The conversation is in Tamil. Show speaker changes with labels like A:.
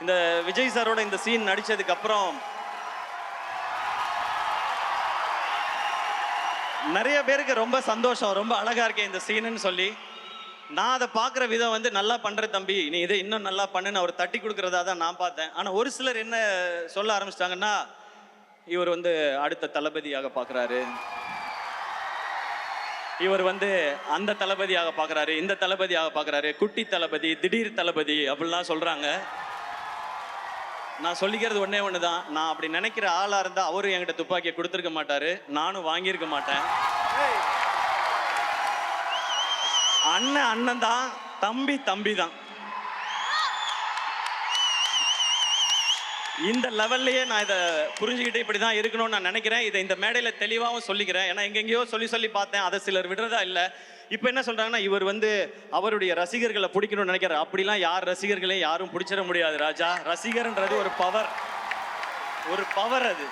A: இந்த விஜய் சாரோட இந்த சீன் நடிச்சதுக்கு அப்புறம் நிறைய பேருக்கு ரொம்ப சந்தோஷம், ரொம்ப அழகா இருக்கேன் இந்த சீனுன்னு சொல்லி. நான் அதை பார்க்குற விதம் வந்து நல்லா பண்ற தம்பி, நீ இதை இன்னும் நல்லா பண்ணுன்னு அவர் தட்டி கொடுக்குறதா தான் நான் பார்த்தேன். ஆனால் ஒரு சிலர் என்ன சொல்ல ஆரம்பிச்சிட்டாங்கன்னா, இவர் வந்து அடுத்த தளபதியாக பார்க்குறாரு, இவர் வந்து அந்த தளபதியாக பார்க்குறாரு, இந்த தளபதியாக பார்க்குறாரு, குட்டி தளபதி, திடீர் தளபதி அப்படிலாம் சொல்கிறாங்க. நான் சொல்லிக்கிறது ஒன்றே ஒன்று தான், நான் அப்படி நினைக்கிற ஆளாக இருந்தால் அவரும் என்கிட்ட துப்பாக்கியை கொடுத்துருக்க மாட்டார், நானும் வாங்கியிருக்க மாட்டேன். அண்ணன் அண்ணன் தான், தம்பி தம்பி தான். இந்த லெவல்லையே நான் இதை புரிஞ்சுக்கிட்டு இப்படி தான் இருக்கணும்னு நான் நினைக்கிறேன். இதை இந்த மேடையில் தெளிவாகவும் சொல்லிக்கிறேன். ஏன்னா எங்கெங்கேயோ சொல்லி பார்த்தேன், அதை சிலர் விடுறதா இல்லை. இப்போ என்ன சொல்கிறாங்கன்னா, இவர் வந்து அவருடைய ரசிகர்களை பிடிக்கணும்னு நினைக்கிறார். அப்படிலாம் யார் ரசிகர்களே யாரும் பிடிச்சிட முடியாது ராஜா. ரசிகர்ன்றது ஒரு பவர், அது.